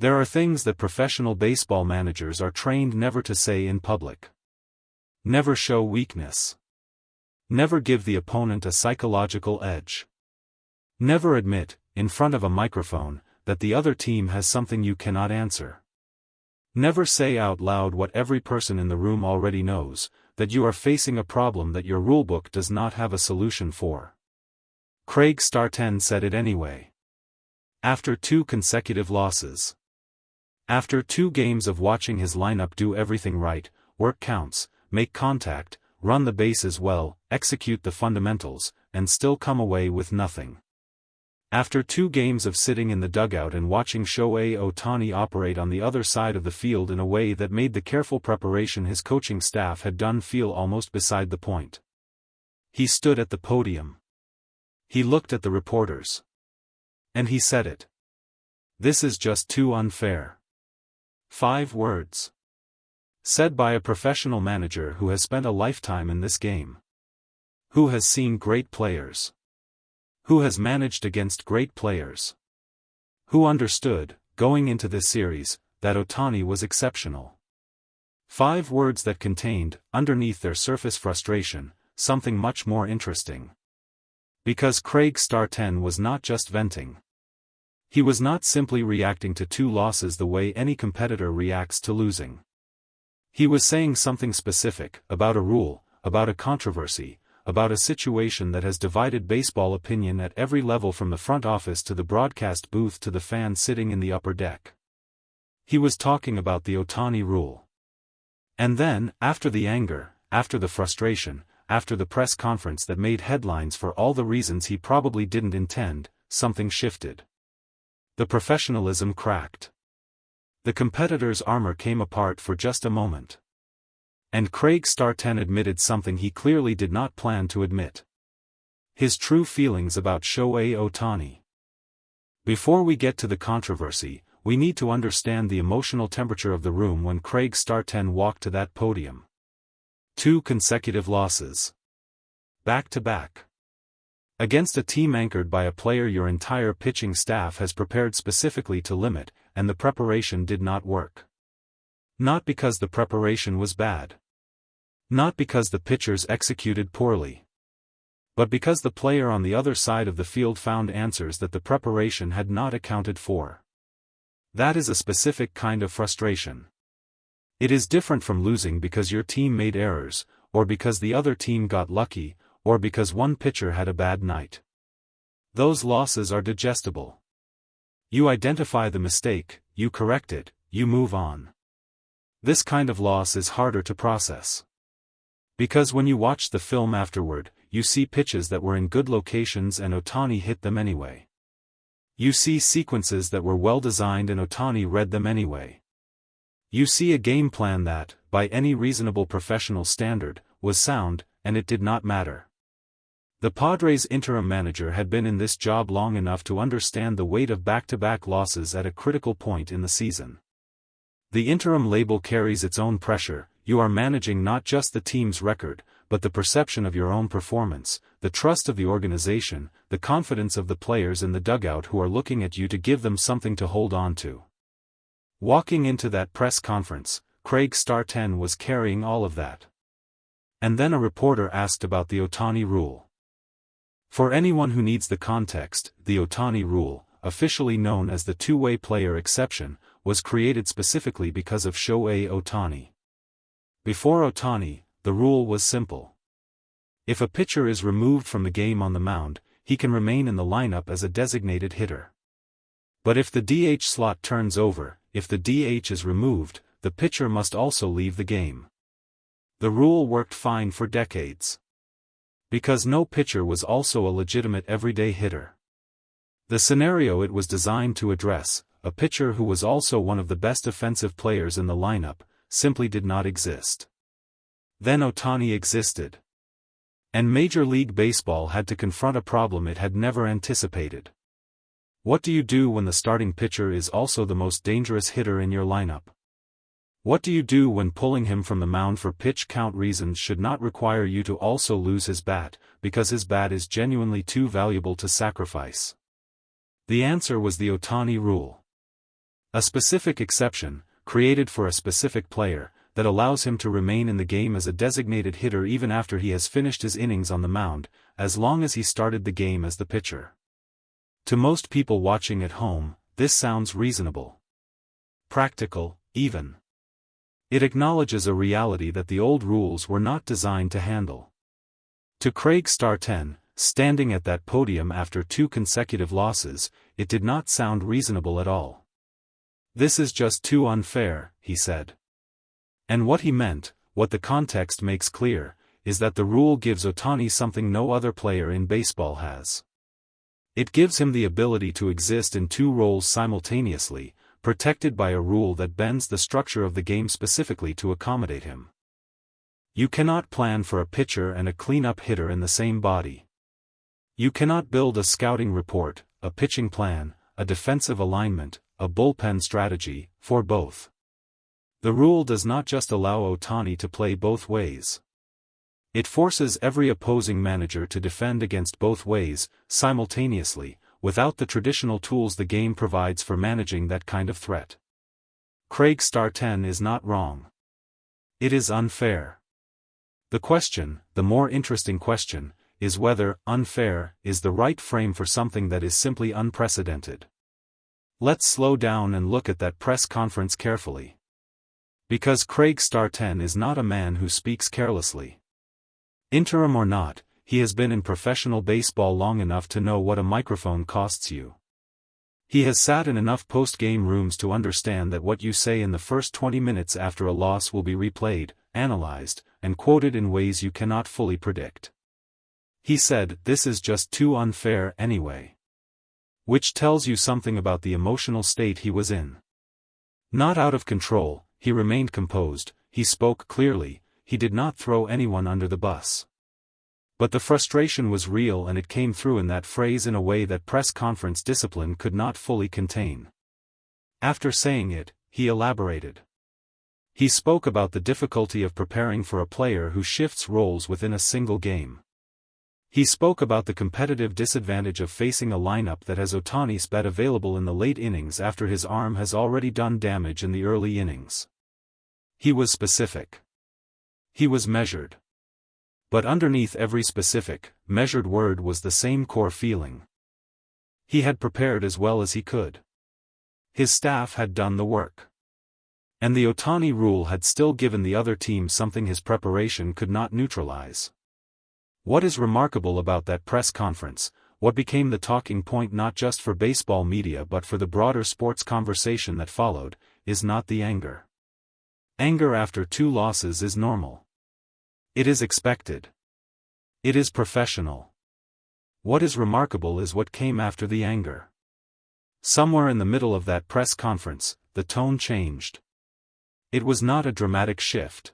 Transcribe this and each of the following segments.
There are things that professional baseball managers are trained never to say in public. Never show weakness. Never give the opponent a psychological edge. Never admit, in front of a microphone, that the other team has something you cannot answer. Never say out loud what every person in the room already knows, that you are facing a problem that your rulebook does not have a solution for. Craig Starten said it anyway. After 2 consecutive losses. After 2 games of watching his lineup do everything right, work counts, make contact, run the bases well, execute the fundamentals, and still come away with nothing. After 2 games of sitting in the dugout and watching Shohei Ohtani operate on the other side of the field in a way that made the careful preparation his coaching staff had done feel almost beside the point. He stood at the podium. He looked at the reporters. And he said it. This is just too unfair. 5 words. Said by a professional manager who has spent a lifetime in this game. Who has seen great players. Who has managed against great players. Who understood, going into this series, that Ohtani was exceptional. 5 words that contained, underneath their surface frustration, something much more interesting. Because Craig Starten was not just venting. He was not simply reacting to 2 losses the way any competitor reacts to losing. He was saying something specific, about a rule, about a controversy, about a situation that has divided baseball opinion at every level from the front office to the broadcast booth to the fan sitting in the upper deck. He was talking about the Ohtani Rule. And then, after the anger, after the frustration, after the press conference that made headlines for all the reasons he probably didn't intend, something shifted. The professionalism cracked. The competitor's armor came apart for just a moment. And Craig Starten admitted something he clearly did not plan to admit. His true feelings about Shohei Ohtani. Before we get to the controversy, we need to understand the emotional temperature of the room when Craig Starten walked to that podium. 2 consecutive losses. Back to back. Against a team anchored by a player your entire pitching staff has prepared specifically to limit, and the preparation did not work. Not because the preparation was bad. Not because the pitchers executed poorly. But because the player on the other side of the field found answers that the preparation had not accounted for. That is a specific kind of frustration. It is different from losing because your team made errors, or because the other team got lucky, or because one pitcher had a bad night. Those losses are digestible. You identify the mistake, you correct it, you move on. This kind of loss is harder to process. Because when you watch the film afterward, you see pitches that were in good locations and Ohtani hit them anyway. You see sequences that were well designed and Ohtani read them anyway. You see a game plan that, by any reasonable professional standard, was sound, and it did not matter. The Padres' interim manager had been in this job long enough to understand the weight of back-to-back losses at a critical point in the season. The interim label carries its own pressure. You are managing not just the team's record, but the perception of your own performance, the trust of the organization, the confidence of the players in the dugout who are looking at you to give them something to hold on to. Walking into that press conference, Craig Starten was carrying all of that. And then a reporter asked about the Ohtani Rule. For anyone who needs the context, the Ohtani Rule, officially known as the two-way player exception, was created specifically because of Shohei Ohtani. Before Ohtani, the rule was simple. If a pitcher is removed from the game on the mound, he can remain in the lineup as a designated hitter. But if the DH slot turns over, if the DH is removed, the pitcher must also leave the game. The rule worked fine for decades. Because no pitcher was also a legitimate everyday hitter. The scenario it was designed to address, a pitcher who was also one of the best offensive players in the lineup, simply did not exist. Then Ohtani existed. And Major League Baseball had to confront a problem it had never anticipated. What do you do when the starting pitcher is also the most dangerous hitter in your lineup? What do you do when pulling him from the mound for pitch count reasons should not require you to also lose his bat, because his bat is genuinely too valuable to sacrifice? The answer was the Ohtani Rule. A specific exception, created for a specific player, that allows him to remain in the game as a designated hitter even after he has finished his innings on the mound, as long as he started the game as the pitcher. To most people watching at home, this sounds reasonable. Practical, even. It acknowledges a reality that the old rules were not designed to handle. To Craig Starten, standing at that podium after 2 consecutive losses, it did not sound reasonable at all. "This is just too unfair," he said. And what he meant, what the context makes clear, is that the rule gives Ohtani something no other player in baseball has. It gives him the ability to exist in 2 roles simultaneously, protected by a rule that bends the structure of the game specifically to accommodate him. You cannot plan for a pitcher and a cleanup hitter in the same body. You cannot build a scouting report, a pitching plan, a defensive alignment, a bullpen strategy, for both. The rule does not just allow Ohtani to play both ways. It forces every opposing manager to defend against both ways, simultaneously, without the traditional tools the game provides for managing that kind of threat. Craig Starten is not wrong. It is unfair. The question, the more interesting question, is whether unfair is the right frame for something that is simply unprecedented. Let's slow down and look at that press conference carefully. Because Craig Starten is not a man who speaks carelessly. Interim or not, he has been in professional baseball long enough to know what a microphone costs you. He has sat in enough post-game rooms to understand that what you say in the first 20 minutes after a loss will be replayed, analyzed, and quoted in ways you cannot fully predict. He said, "This is just too unfair anyway." Which tells you something about the emotional state he was in. Not out of control, he remained composed, he spoke clearly, he did not throw anyone under the bus. But the frustration was real and it came through in that phrase in a way that press conference discipline could not fully contain. After saying it, he elaborated. He spoke about the difficulty of preparing for a player who shifts roles within a single game. He spoke about the competitive disadvantage of facing a lineup that has Ohtani's bat available in the late innings after his arm has already done damage in the early innings. He was specific. He was measured. But underneath every specific, measured word was the same core feeling. He had prepared as well as he could. His staff had done the work. And the Ohtani rule had still given the other team something his preparation could not neutralize. What is remarkable about that press conference, what became the talking point not just for baseball media but for the broader sports conversation that followed, is not the anger. Anger after 2 losses is normal. It is expected. It is professional. What is remarkable is what came after the anger. Somewhere in the middle of that press conference, the tone changed. It was not a dramatic shift.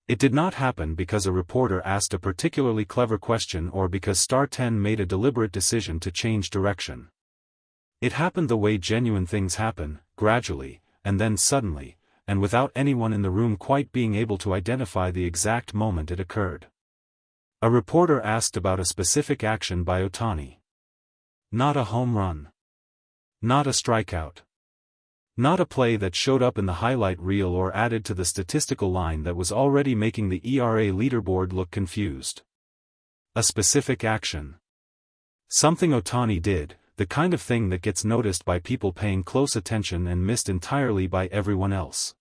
It did not happen because a reporter asked a particularly clever question or because Starten made a deliberate decision to change direction. It happened the way genuine things happen, gradually, and then suddenly, and without anyone in the room quite being able to identify the exact moment it occurred. A reporter asked about a specific action by Ohtani. Not a home run. Not a strikeout. Not a play that showed up in the highlight reel or added to the statistical line that was already making the ERA leaderboard look confused. A specific action. Something Ohtani did, the kind of thing that gets noticed by people paying close attention and missed entirely by everyone else.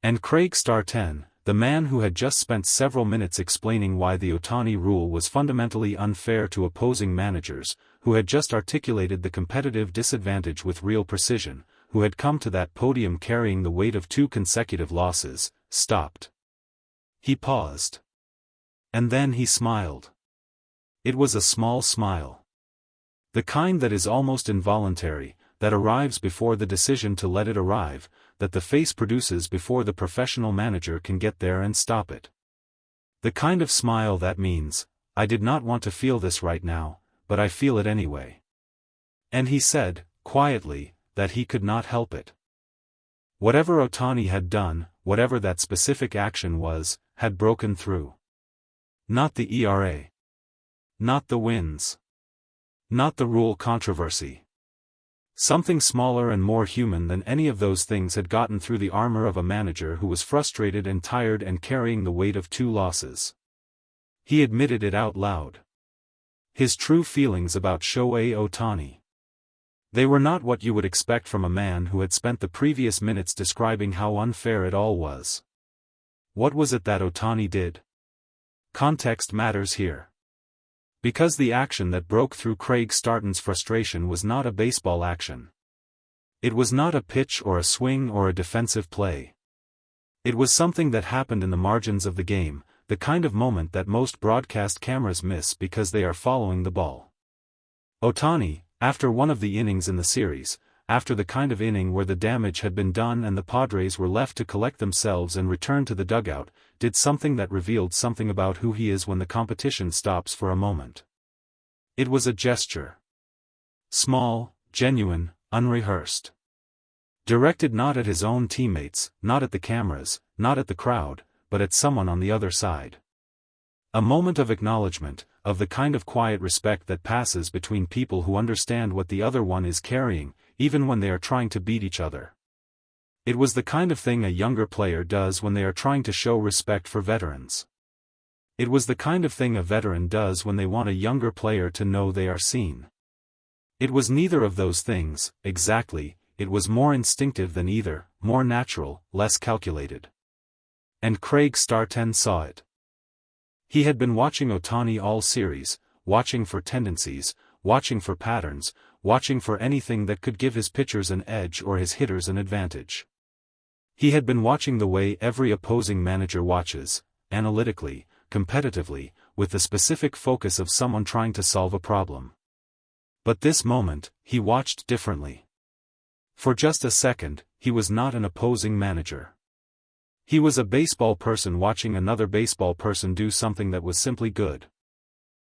And Craig Starten, the man who had just spent several minutes explaining why the Ohtani rule was fundamentally unfair to opposing managers, who had just articulated the competitive disadvantage with real precision, who had come to that podium carrying the weight of 2 consecutive losses, stopped. He paused. And then he smiled. It was a small smile. The kind that is almost involuntary, that arrives before the decision to let it arrive, that the face produces before the professional manager can get there and stop it. The kind of smile that means, I did not want to feel this right now, but I feel it anyway. And he said, quietly, that he could not help it. Whatever Ohtani had done, whatever that specific action was, had broken through. Not the ERA. Not the wins. Not the rule controversy. Something smaller and more human than any of those things had gotten through the armor of a manager who was frustrated and tired and carrying the weight of 2 losses. He admitted it out loud. His true feelings about Shohei Ohtani. They were not what you would expect from a man who had spent the previous minutes describing how unfair it all was. What was it that Ohtani did? Context matters here. Because the action that broke through Craig Starten's frustration was not a baseball action. It was not a pitch or a swing or a defensive play. It was something that happened in the margins of the game, the kind of moment that most broadcast cameras miss because they are following the ball. Ohtani, after one of the innings in the series, after the kind of inning where the damage had been done and the Padres were left to collect themselves and return to the dugout, did something that revealed something about who he is when the competition stops for a moment. It was a gesture. Small, genuine, unrehearsed. Directed not at his own teammates, not at the cameras, not at the crowd, but at someone on the other side. A moment of acknowledgement, of the kind of quiet respect that passes between people who understand what the other one is carrying, even when they are trying to beat each other. It was the kind of thing a younger player does when they are trying to show respect for veterans. It was the kind of thing a veteran does when they want a younger player to know they are seen. It was neither of those things, exactly, it was more instinctive than either, more natural, less calculated. And Craig Starten saw it. He had been watching Ohtani all series, watching for tendencies, watching for patterns, watching for anything that could give his pitchers an edge or his hitters an advantage. He had been watching the way every opposing manager watches, analytically, competitively, with the specific focus of someone trying to solve a problem. But this moment, he watched differently. For just a second, he was not an opposing manager. He was a baseball person watching another baseball person do something that was simply good.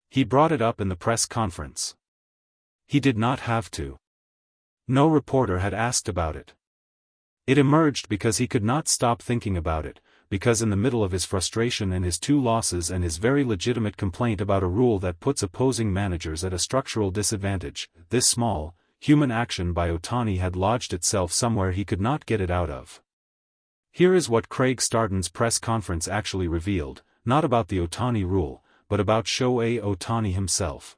He brought it up in the press conference. He did not have to. No reporter had asked about it. It emerged because he could not stop thinking about it, because in the middle of his frustration and his 2 losses and his very legitimate complaint about a rule that puts opposing managers at a structural disadvantage, this small, human action by Ohtani had lodged itself somewhere he could not get it out of. Here is what Craig Starten's press conference actually revealed, not about the Ohtani Rule, but about Shohei Ohtani himself.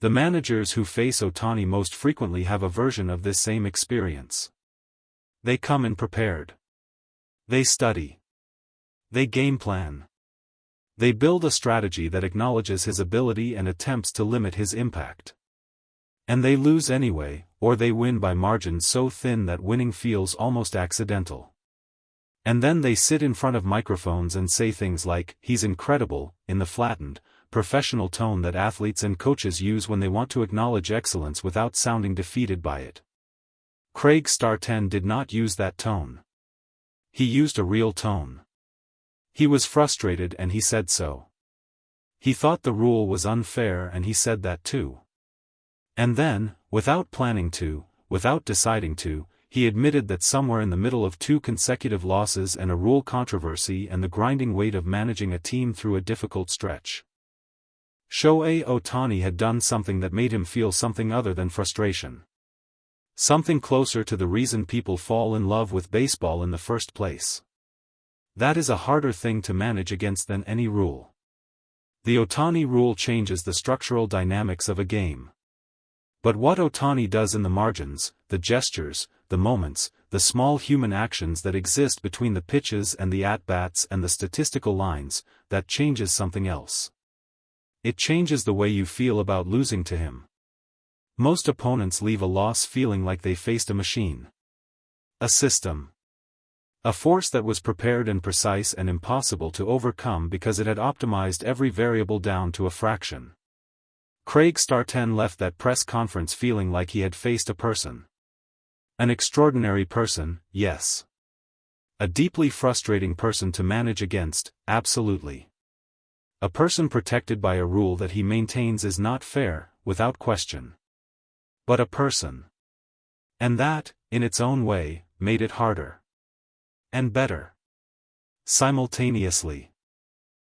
The managers who face Ohtani most frequently have a version of this same experience. They come in prepared. They study. They game plan. They build a strategy that acknowledges his ability and attempts to limit his impact. And they lose anyway, or they win by margins so thin that winning feels almost accidental. And then they sit in front of microphones and say things like, "He's incredible," in the flattened, professional tone that athletes and coaches use when they want to acknowledge excellence without sounding defeated by it. Craig Starten did not use that tone. He used a real tone. He was frustrated and he said so. He thought the rule was unfair and he said that too. And then, without planning to, without deciding to, he admitted that somewhere in the middle of 2 consecutive losses and a rule controversy and the grinding weight of managing a team through a difficult stretch, Shohei Ohtani had done something that made him feel something other than frustration. Something closer to the reason people fall in love with baseball in the first place. That is a harder thing to manage against than any rule. The Ohtani Rule changes the structural dynamics of a game. But what Ohtani does in the margins, the gestures, the moments, the small human actions that exist between the pitches and the at-bats and the statistical lines, that changes something else. It changes the way you feel about losing to him. Most opponents leave a loss feeling like they faced a machine. A system. A force that was prepared and precise and impossible to overcome because it had optimized every variable down to a fraction. Craig Starten left that press conference feeling like he had faced a person. An extraordinary person, yes. A deeply frustrating person to manage against, absolutely. A person protected by a rule that he maintains is not fair, without question. But a person. And that, in its own way, made it harder. And better. Simultaneously.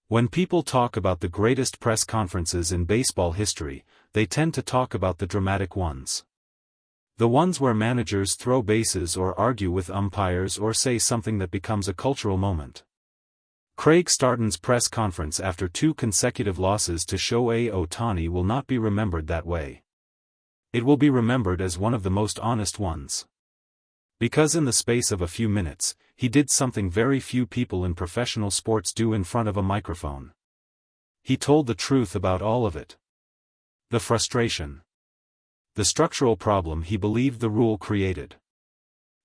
When people talk about the greatest press conferences in baseball history, they tend to talk about the dramatic ones. The ones where managers throw bases or argue with umpires or say something that becomes a cultural moment. Craig Starten's press conference after 2 consecutive losses to Shohei Ohtani will not be remembered that way. It will be remembered as one of the most honest ones. Because in the space of a few minutes, he did something very few people in professional sports do in front of a microphone. He told the truth about all of it. The frustration. The structural problem he believed the rule created.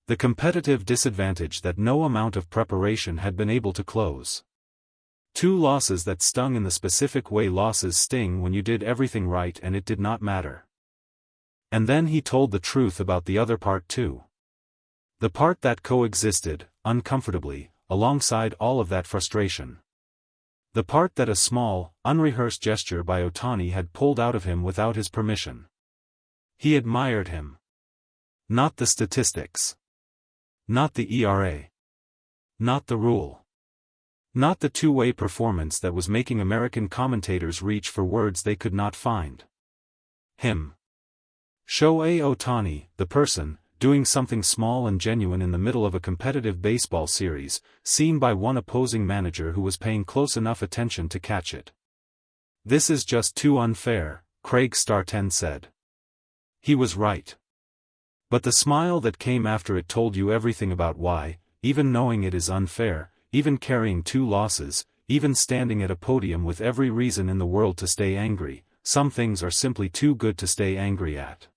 The competitive disadvantage that no amount of preparation had been able to close. 2 losses that stung in the specific way losses sting when you did everything right and it did not matter. And then he told the truth about the other part too. The part that coexisted, uncomfortably, alongside all of that frustration. The part that a small, unrehearsed gesture by Ohtani had pulled out of him without his permission. He admired him. Not the statistics. Not the ERA. Not the rule. Not the two-way performance that was making American commentators reach for words they could not find. Him. Shohei Ohtani, the person, doing something small and genuine in the middle of a competitive baseball series, seen by one opposing manager who was paying close enough attention to catch it. "This is just too unfair," Craig Starten said. He was right. But the smile that came after it told you everything about why, even knowing it is unfair, even carrying 2 losses, even standing at a podium with every reason in the world to stay angry, some things are simply too good to stay angry at.